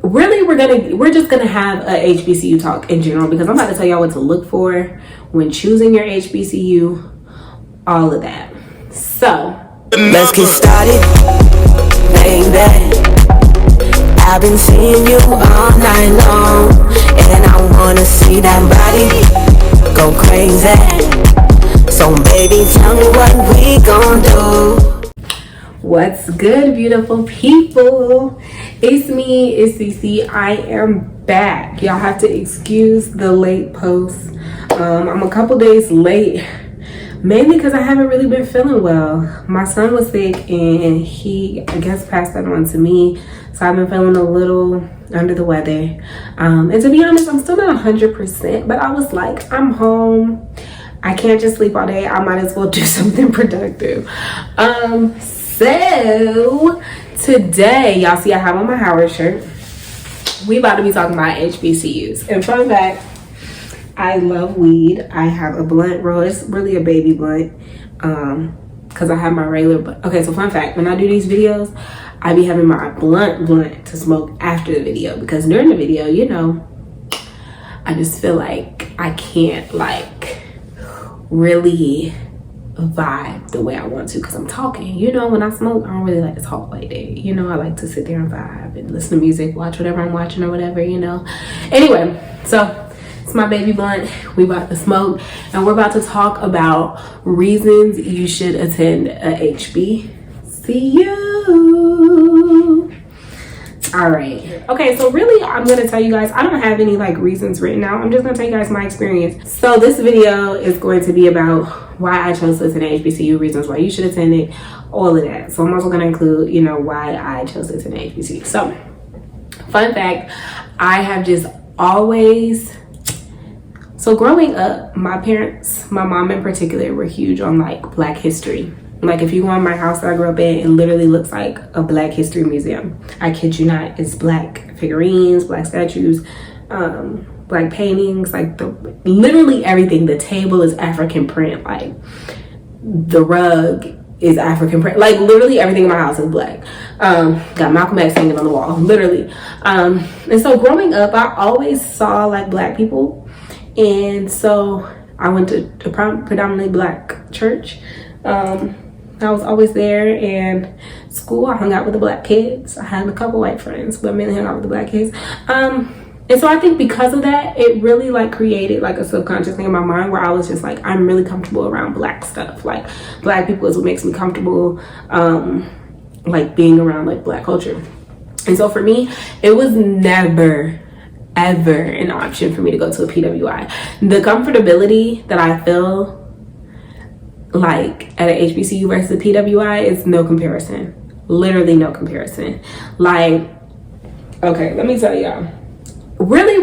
really we're just gonna have a HBCU talk in general, because I'm about to tell y'all what to look for when choosing your HBCU, all of that. So let's get started, baby. I've been seeing you all night long, and I wanna see that body go crazy. So baby, tell me what we gon' do. What's good, beautiful people? It's me, it's CC. I am back. Y'all have to excuse the late post. I'm a couple days late, mainly because I haven't really been feeling well. My son was sick and he, I guess, passed that on to me. So I've been feeling a little under the weather. And to be honest, I'm still not 100%, but I was like, I'm home. I can't just sleep all day. I might as well do something productive. So today, y'all see I have on my Howard shirt. We about to be talking about HBCUs. And fun fact, I love weed. I have a blunt roll. It's really a baby blunt, because I have my regular blunt. Okay, so fun fact, when I do these videos, I be having my blunt to smoke after the video, because during the video, you know, I just feel like I can't like really vibe the way I want to, because I'm talking. You know, when I smoke, I don't really like to talk like that. You know, I like to sit there and vibe and listen to music, watch whatever I'm watching or whatever, you know. Anyway, so it's my baby blunt. We about to smoke, and we're about to talk about reasons you should attend a HBCU. All right. Okay, so really, I'm gonna tell you guys, I don't have any like reasons written out. I'm just gonna tell you guys my experience. So this video is going to be about why I chose to attend HBCU, reasons why you should attend it, all of that. So I'm also gonna include, you know, why I chose to attend HBCU. So, fun fact, I have just always, so growing up, my parents, my mom in particular, were huge on like Black history. Like if you go in my house that I grew up in, it literally looks like a Black history museum. I kid you not. It's Black figurines, Black statues, Black paintings, like literally everything. The table is African print, like the rug is African print, like literally everything in my house is Black. Got Malcolm X hanging on the wall, literally. And so growing up, I always saw like Black people, and so I went to a predominantly Black church. I was always there, and school I hung out with the Black kids. I had a couple white friends, but mainly hung out with the Black kids. And so I think because of that, it really like created like a subconscious thing in my mind where I was just like, I'm really comfortable around Black stuff. Like Black people is what makes me comfortable, like being around like Black culture. And so for me, it was never ever an option for me to go to a PWI. The comfortability that I feel like at an HBCU versus a PWI is no comparison. Literally no comparison. Like, okay, let me tell y'all. Really,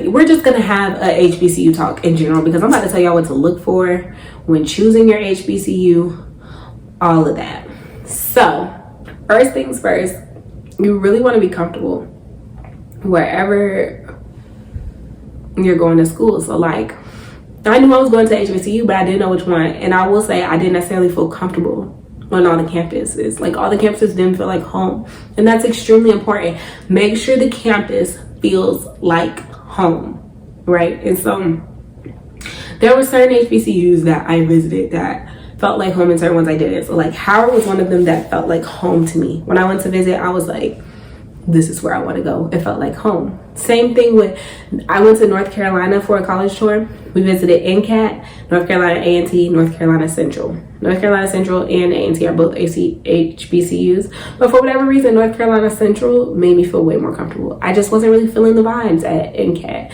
we're just gonna have a HBCU talk in general, because I'm about to tell y'all what to look for when choosing your HBCU, all of that. So, first things first, you really want to be comfortable wherever you're going to school. So like, I knew I was going to HBCU, but I didn't know which one. And I will say I didn't necessarily feel comfortable on all the campuses. Like all the campuses didn't feel like home. And that's extremely important. Make sure the campus feels like home, right? And so there were certain HBCUs that I visited that felt like home, and certain ones I didn't. So like Howard was one of them that felt like home to me. When I went to visit, I was like, this is where I want to go. It felt like home. Same thing with, I went to North Carolina for a college tour. We visited NCAT, North Carolina A&T, North Carolina Central. North Carolina Central and A&T are both HBCUs, but for whatever reason, North Carolina Central made me feel way more comfortable. I just wasn't really feeling the vibes at NCAT.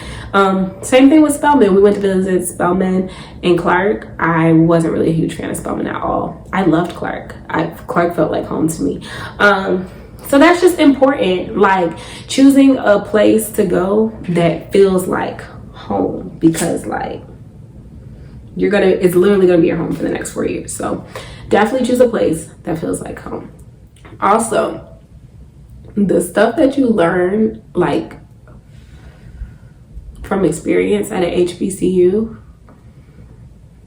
Same thing with Spelman. We went to visit Spelman and Clark. I wasn't really a huge fan of Spelman at all. I loved Clark. Clark felt like home to me. So that's just important, like choosing a place to go that feels like home, because like it's literally gonna be your home for the next 4 years. So definitely choose a place that feels like home. Also, the stuff that you learn like from experience at an HBCU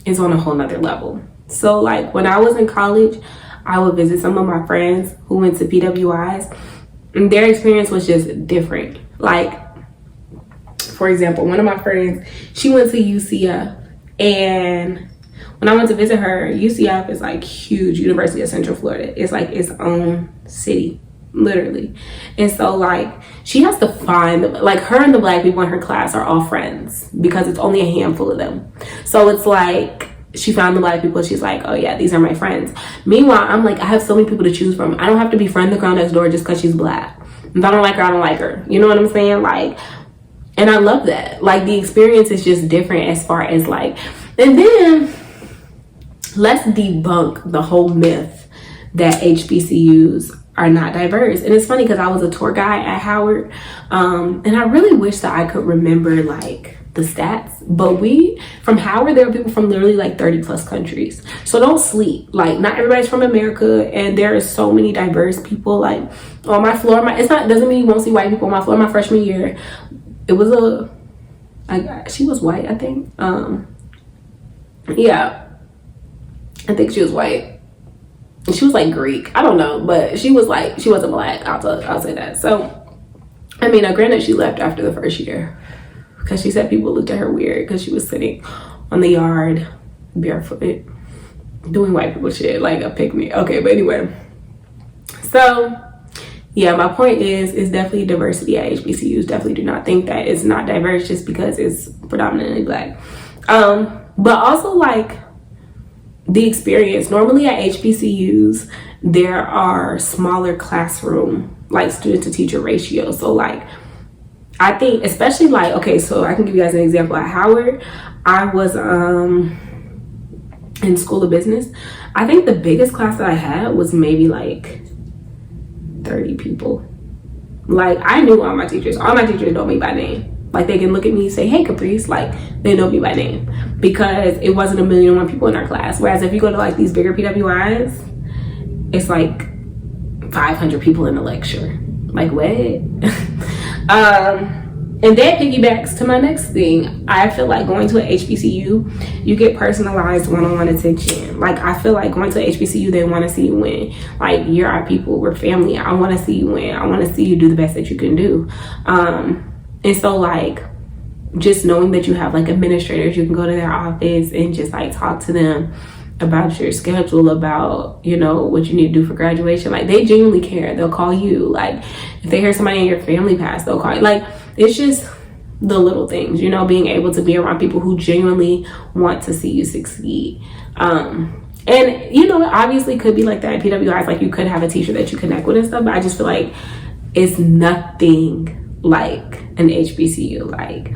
is on a whole nother level. So like when I was in college, I would visit some of my friends who went to PWIs, and their experience was just different Like, for example, one of my friends, she went to UCF, and when I went to visit her, UCF is like huge, University of Central Florida. It's like its own city, literally. And so like she has to find, like, her and the black people in her class are all friends because it's only a handful of them. So it's like she found the black people, she's like, oh yeah, these are my friends. Meanwhile, I'm like, I have so many people to choose from. I don't have to befriend the girl next door just because she's black. If I don't like her, I don't like her. You know what I'm saying? Like, and I love that. Like, the experience is just different as far as like, and then let's debunk the whole myth that HBCUs are not diverse. And it's funny because I was a tour guide at Howard, and I really wish that I could remember like the stats, but we from Howard, there are people from literally like 30 plus countries. So don't sleep. Like, not everybody's from America, and there are so many diverse people. Like, on my floor, doesn't mean you won't see white people on my floor. My freshman year, it was she was white, I think. Yeah, I think she was white. And she was like Greek. I don't know, but she wasn't black. I'll say that. So, I mean, granted, she left after the first year because she said people looked at her weird because she was sitting on the yard barefoot doing white people shit, like a picnic. Okay, but anyway. So, yeah, my point is definitely diversity at HBCUs. Definitely do not think that it's not diverse just because it's predominantly black. But also, like, the experience. Normally at HBCUs, there are smaller classroom, like, student to teacher ratio. So, like, I think, especially, like, okay, so I can give you guys an example. At Howard, I was in School of Business. I think the biggest class that I had was maybe, like, 30 people. Like, I knew all my teachers. All my teachers know me by name. Like, they can look at me and say, hey, Caprice. Like, they know me by name because it wasn't 1,000,001 people in our class. Whereas if you go to like these bigger PWIs, it's like 500 people in the lecture. Like, what? And that piggybacks to my next thing. I feel like going to an HBCU, you get personalized one-on-one attention. Like, I feel like going to an HBCU, they want to see you win. Like, you're our people, we're family. I want to see you win. I want to see you do the best that you can do. And so, like, just knowing that you have like administrators, you can go to their office and just like talk to them about your schedule, about, you know, what you need to do for graduation. Like, they genuinely care. They'll call you. Like, if they hear somebody in your family pass, they'll call you. Like, it's just the little things, you know, being able to be around people who genuinely want to see you succeed. And, you know, it obviously could be like that at PWIs. Like, you could have a teacher that you connect with and stuff, but I just feel like it's nothing like an HBCU. Like,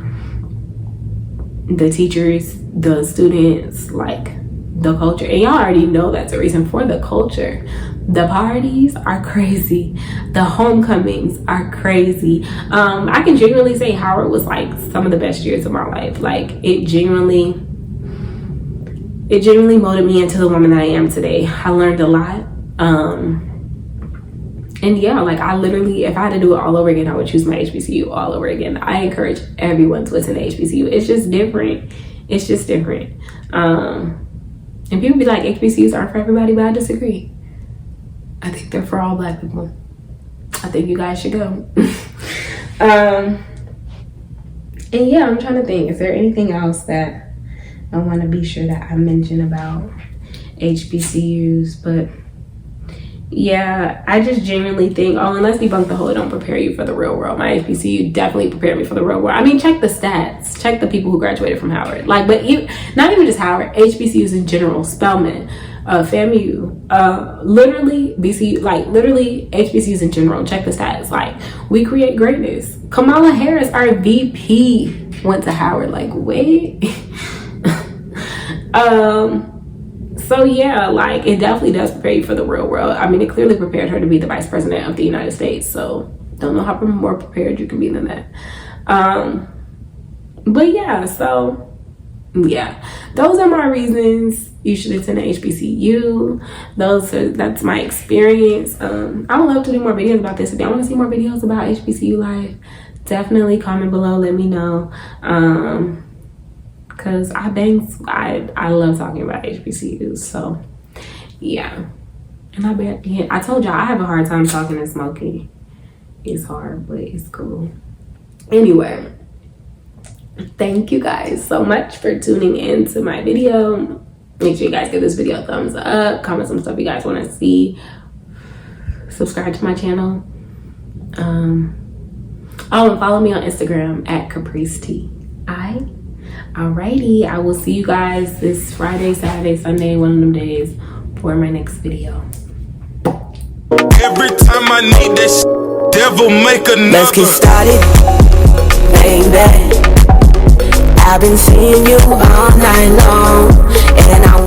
the teachers, the students, like, the culture. And y'all already know that's a reason for the culture. The parties are crazy. The homecomings are crazy. I can genuinely say Howard was like some of the best years of my life. Like, it genuinely molded me into the woman that I am today. I learned a lot. And yeah, like, I literally, if I had to do it all over again, I would choose my HBCU all over again. I encourage everyone to attend the HBCU. It's just different. It's just different. And people be like, HBCUs aren't for everybody, but I disagree. I think they're for all black people. I think you guys should go. And yeah, I'm trying to think, is there anything else that I want to be sure that I mention about HBCUs? But yeah, I just genuinely think, and let's debunk the whole it don't prepare you for the real world. My HBCU definitely prepared me for the real world. I mean, check the stats. Check the people who graduated from Howard. Like, but not even just Howard, HBCUs in general, Spelman, FAMU, literally BCU, like literally HBCUs in general. Check the stats. Like, we create greatness. Kamala Harris, our VP, went to Howard. Like, wait. So yeah, like, it definitely does prepare you for the real world. I mean, it clearly prepared her to be the vice president of the United States. So don't know how more prepared you can be than that. But yeah, so yeah, those are my reasons you should attend an HBCU. That's my experience. I would love to do more videos about this. If y'all want to see more videos about HBCU life, definitely comment below, let me know. Because I love talking about HBCUs. So yeah. And I told y'all I have a hard time talking to Smokey. It's hard, but it's cool. Anyway, thank you guys so much for tuning in to my video. Make sure you guys give this video a thumbs up, comment some stuff you guys want to see, subscribe to my channel. Oh, and follow me on Instagram at Caprice T. Alrighty, I will see you guys this Friday, Saturday, Sunday, one of them days for my next video. Every time I need this, devil make another. Let's get started, baby. I've been seeing you all night long, and I